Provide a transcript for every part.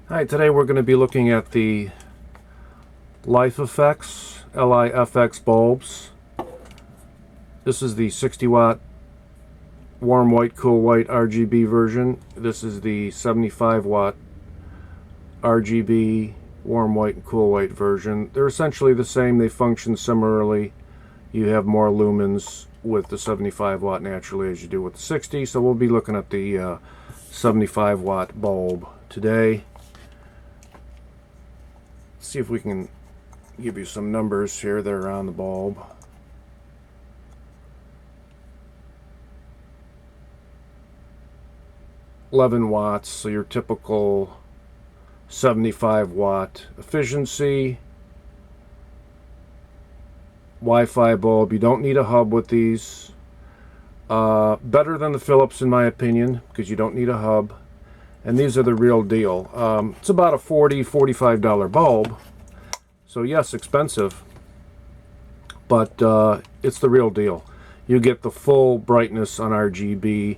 Hi, today we're going to be looking at the LIFX bulbs. This is the 60 watt warm white, cool white RGB version. This is the 75 watt RGB warm white and cool white version. They're essentially the same. They function similarly. You have more lumens with the 75 watt naturally as you do with the 60. So we'll be looking at the 75 watt bulb today. See if we can give you some numbers here that are on the bulb. $11 watts, so your typical 75 watt efficiency. Wi-Fi bulb. You don't need a hub with these. Better than the Philips in my opinion, because you don't need a hub. And these are the real deal. It's about a $40–45 bulb. So yes, expensive. But it's the real deal. You get the full brightness on RGB.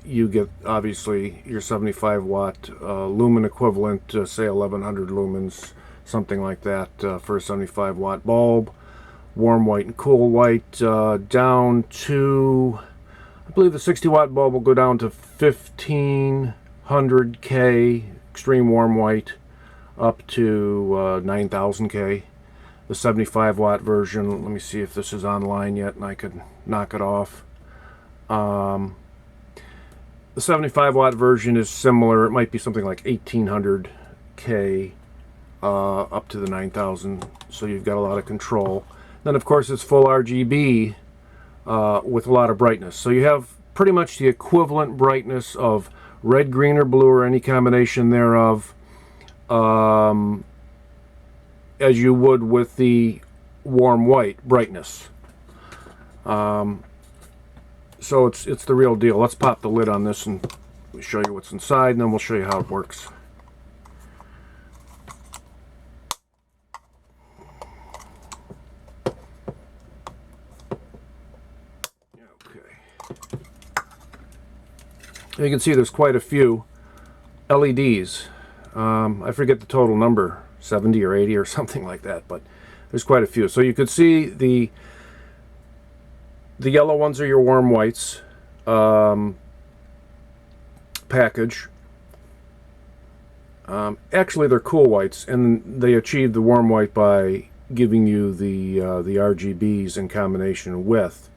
You get, obviously, your 75 watt lumen equivalent, say 1100 lumens, something like that for a 75 watt bulb. Warm white and cool white down to, I believe the 60 watt bulb will go down to 1500K extreme warm white up to 9000K. The 75 watt version, let me see if this is online yet and I could knock it off. The 75 watt version is similar. It might be something like 1800K up to the 9000, so you've got a lot of control. Then of course it's full RGB with a lot of brightness. So you have pretty much the equivalent brightness of red, green, or blue, or any combination thereof as you would with the warm white brightness. So it's the real deal. Let's pop the lid on this and show you what's inside, and then we'll show you how it works. You can see there's quite a few LEDs. I forget the total number, 70 or 80 or something like that, but there's quite a few. So you could see the yellow ones are your warm whites package. Actually, they're cool whites, and they achieve the warm white by giving you the RGBs in combination with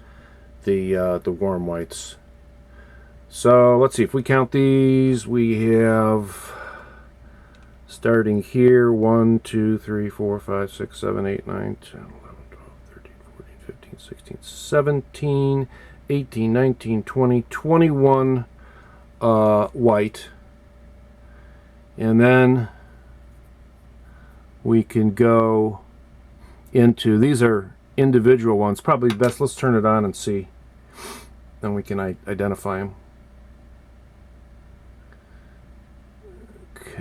the warm whites. So let's see, if we count these, we have, starting here, 1, 2, 3, 4, 5, 6, 7, 8, 9, 10, 11, 12, 13, 14, 15, 16, 17, 18, 19, 20, 21 white. And then we can go into, these are individual ones, probably best, let's turn it on and see. Then we can identify them.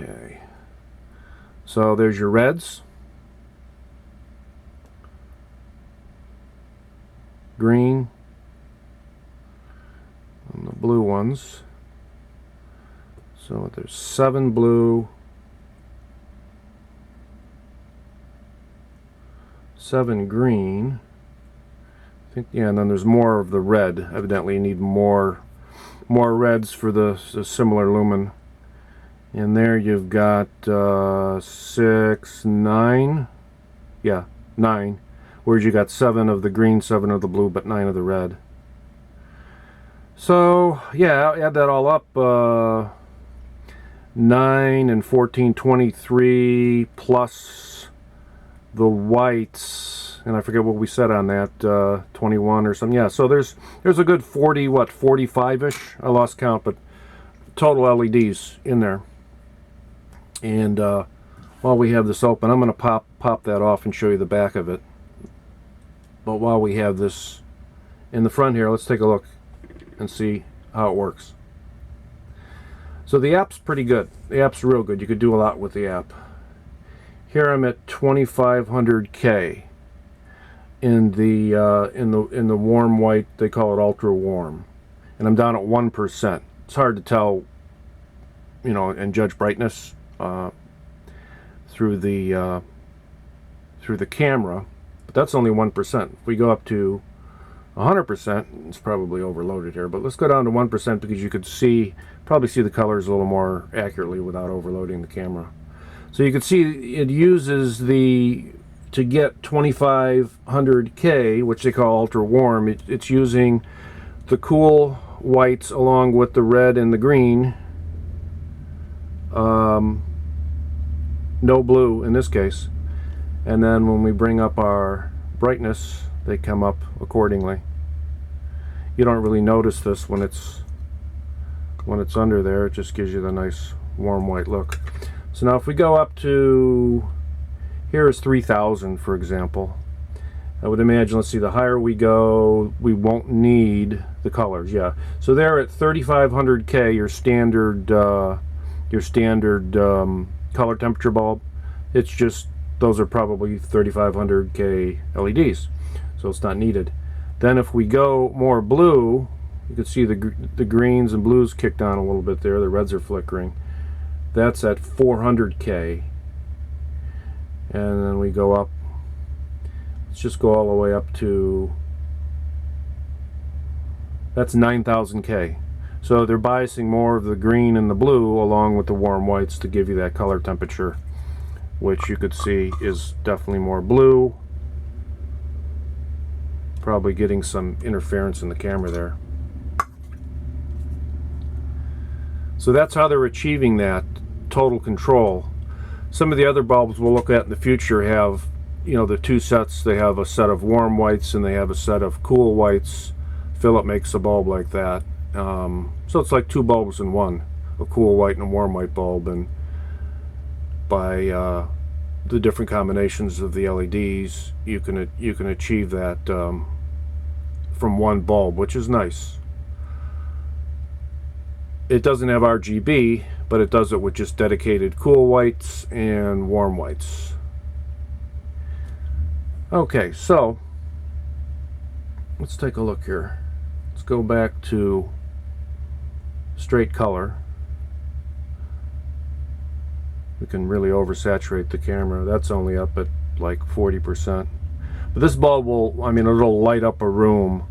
Okay, so there's your reds, green, and the blue ones. So there's 7 blue, 7 green. I think, yeah, and then there's more of the red. Evidently you need more reds for the similar lumen. And there you've got 6, 9, yeah, 9. Whereas you got 7 of the green, 7 of the blue, but 9 of the red. So yeah, add that all up, 9 and 14, 23 plus the whites, and I forget what we said on that, 21 or something. Yeah, so there's a good 40, what, 45-ish? I lost count, but total LEDs in there. And while we have this open, I'm going to pop that off and show you the back of it. But while we have this in the front here, let's take a look and see how it works. So the app's pretty good. The app's real good. You could do a lot with the app. Here I'm at 2500K in the warm white. They call it ultra warm, and I'm down at 1%. It's hard to tell you know, and judge brightness through the camera, but that's only 1%. If we go up to 100%, it's probably overloaded here, but let's go down to 1% because you could probably see the colors a little more accurately without overloading the camera. So you can see it uses to get 2500K, which they call ultra warm, it's using the cool whites along with the red and the green. No blue in this case. And then when we bring up our brightness, they come up accordingly. You don't really notice this when it's under there. It just gives you the nice warm white look. So now if we go up to, here is 3000 for example. I would imagine, let's see, the higher we go, we won't need the colors. Yeah, so there at 3500K, your standard color temperature bulb, it's just, those are probably 3500K LEDs, so it's not needed. Then if we go more blue, you can see the greens and blues kicked on a little bit there, the reds are flickering. That's at 400K. And then we go up, let's just go all the way up to, that's 9000K. So they're biasing more of the green and the blue along with the warm whites to give you that color temperature, which you could see is definitely more blue. Probably getting some interference in the camera there. So that's how they're achieving that total control. Some of the other bulbs we'll look at in the future have, you know, the two sets. They have a set of warm whites and they have a set of cool whites. Philip makes a bulb like that. So it's like two bulbs in one, a cool white and a warm white bulb, and by the different combinations of the LEDs you can achieve that from one bulb, which is nice. It doesn't have RGB, but it does it with just dedicated cool whites and warm whites. Okay, so let's take a look here. Let's go back to straight color. We can really oversaturate the camera. That's only up at like 40%. But this bulb will, I mean, it'll light up a room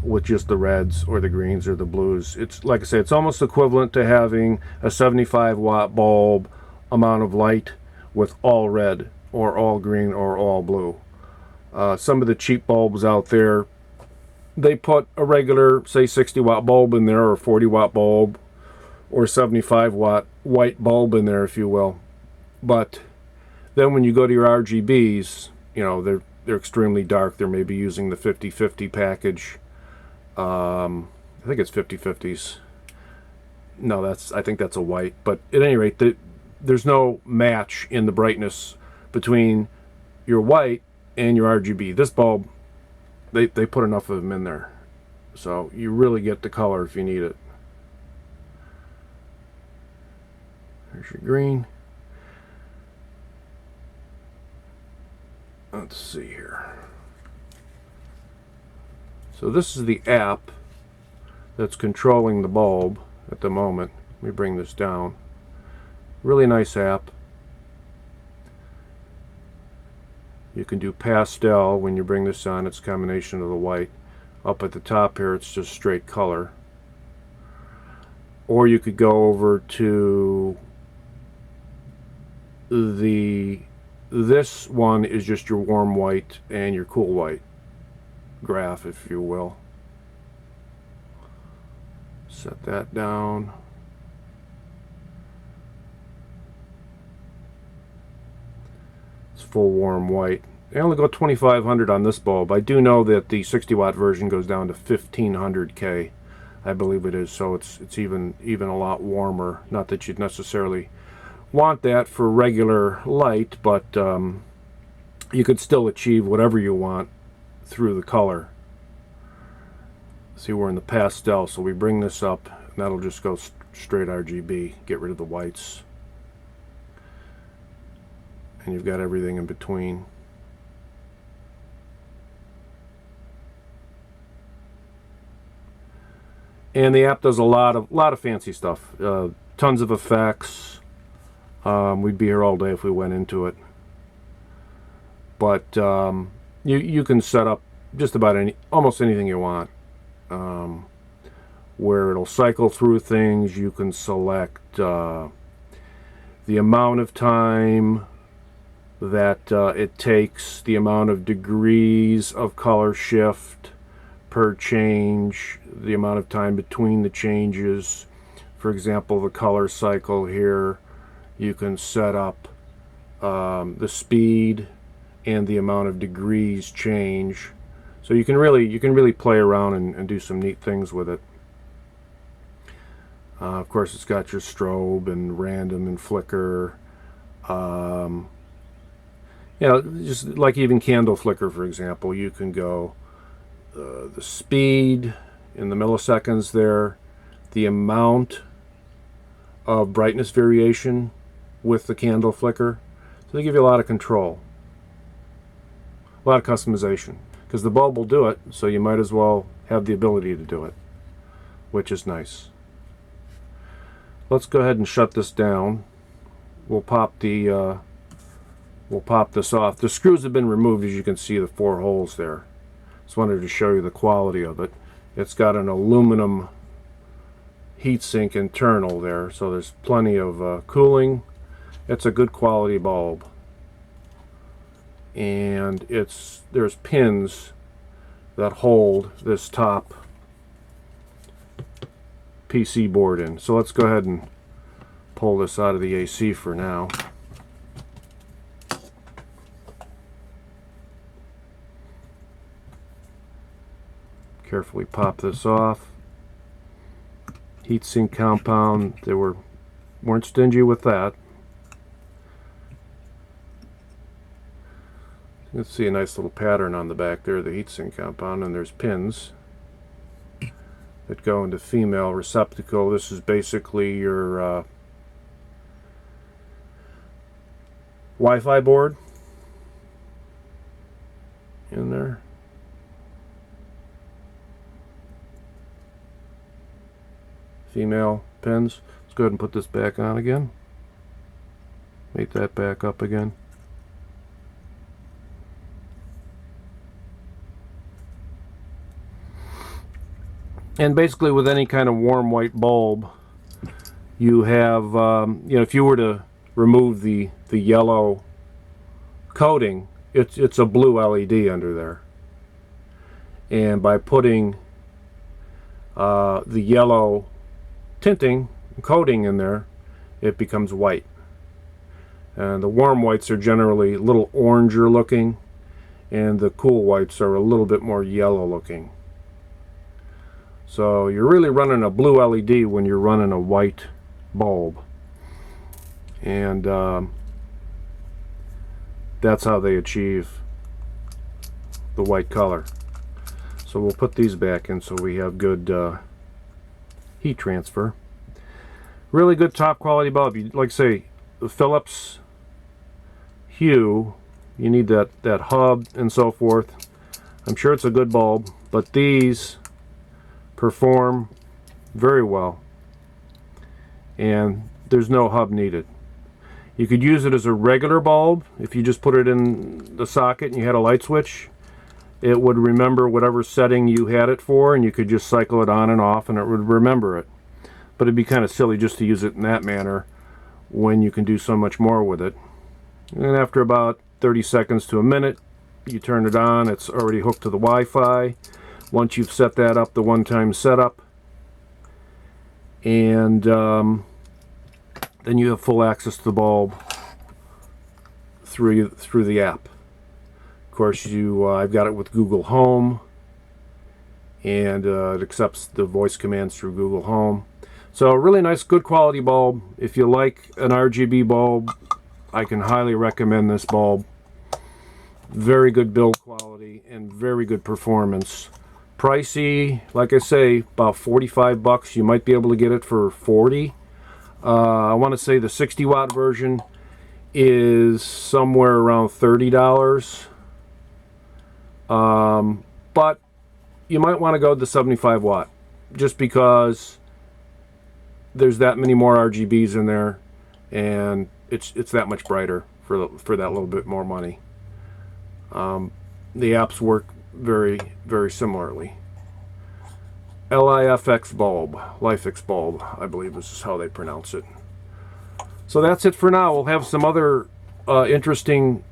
with just the reds or the greens or the blues. It's, like I say, it's almost equivalent to having a 75 watt bulb amount of light with all red or all green or all blue. Some of the cheap bulbs out there, they put a regular, say, 60 watt bulb in there, or 40 watt bulb, or 75 watt white bulb in there, if you will. But then when you go to your RGBs, you know, they're extremely dark. They're maybe using the 50/50 package. I think it's 50/50s. No, I think that's a white. But at any rate, there's no match in the brightness between your white and your RGB. This bulb, they put enough of them in there, so you really get the color if you need it. There's your green. Let's see here. So this is the app that's controlling the bulb at the moment. Let me bring this down. Really nice app. You can do pastel when you bring this on. It's a combination of the white. Up at the top here, it's just straight color. Or you could go over to this one is just your warm white and your cool white graph, if you will. Set that down. It's full warm white. They only go 2500 on this bulb. I do know that the 60 watt version goes down to 1500K, I believe it is, so it's even a lot warmer. Not that you'd necessarily want that for regular light, but you could still achieve whatever you want through the color. See, we're in the pastel, so we bring this up and that'll just go straight RGB, get rid of the whites, and you've got everything in between. And the app does a lot of fancy stuff. Tons of effects. We'd be here all day if we went into it. But you can set up just about almost anything you want. Where it'll cycle through things. You can select the amount of time that it takes, the amount of degrees of color shift per change, the amount of time between the changes. For example, the color cycle here, you can set up the speed and the amount of degrees change. So you can really play around and do some neat things with it. Of course, it's got your strobe and random and flicker. Just like even candle flicker, for example, you can go the speed in the milliseconds there, the amount of brightness variation with the candle flicker. So they give you a lot of control, a lot of customization, because the bulb will do it, so you might as well have the ability to do it, which is nice. Let's go ahead and shut this down. We'll pop this off. The screws have been removed, as you can see, the 4 holes there. Just wanted to show you the quality of it. It's got an aluminum heatsink internal there, so there's plenty of cooling. It's a good quality bulb. And there's pins that hold this top PC board in. So let's go ahead and pull this out of the AC for now. Carefully pop this off. Heatsink compound, they weren't stingy with that. You can see a nice little pattern on the back there, the heatsink compound, and there's pins that go into female receptacle. This is basically your Wi-Fi board in there. Female pins. Let's go ahead and put this back on again. Make that back up again. And basically with any kind of warm white bulb, you have, if you were to remove the yellow coating, it's a blue LED under there. And by putting the yellow tinting coating in there, it becomes white. And the warm whites are generally a little oranger looking, and the cool whites are a little bit more yellow looking. So you're really running a blue LED when you're running a white bulb. And that's how they achieve the white color. So we'll put these back in so we have good heat transfer. Really good top quality bulb. You, like say, the Philips Hue, you need that hub and so forth. I'm sure it's a good bulb, but these perform very well, and there's no hub needed. You could use it as a regular bulb. If you just put it in the socket and you had a light switch, it would remember whatever setting you had it for, and you could just cycle it on and off and it would remember it. But it'd be kind of silly just to use it in that manner when you can do so much more with it. And after about 30 seconds to a minute, you turn it on. It's already hooked to the Wi-Fi. Once you've set that up, the one-time setup, and then you have full access to the bulb through the app. Of course, I've got it with Google Home, and it accepts the voice commands through Google Home. So a really nice, good quality bulb. If you like an RGB bulb, I can highly recommend this bulb. Very good build quality and very good performance. Pricey, like I say, about 45 bucks. You might be able to get it for 40. I want to say the 60 watt version is somewhere around $30. But you might want to go to the 75 watt. just because there's that many more RGBs in there, and it's that much brighter for that little bit more money. The apps work very, very similarly. LIFX bulb, LIFX bulb, I believe is how they pronounce it. So that's it for now. We'll have some other interesting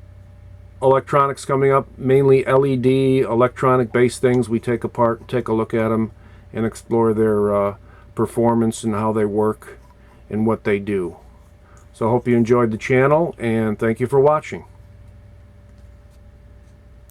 electronics coming up, mainly LED electronic based things. We take apart, take a look at them, and explore their performance and how they work and what they do. So I hope you enjoyed the channel, and thank you for watching.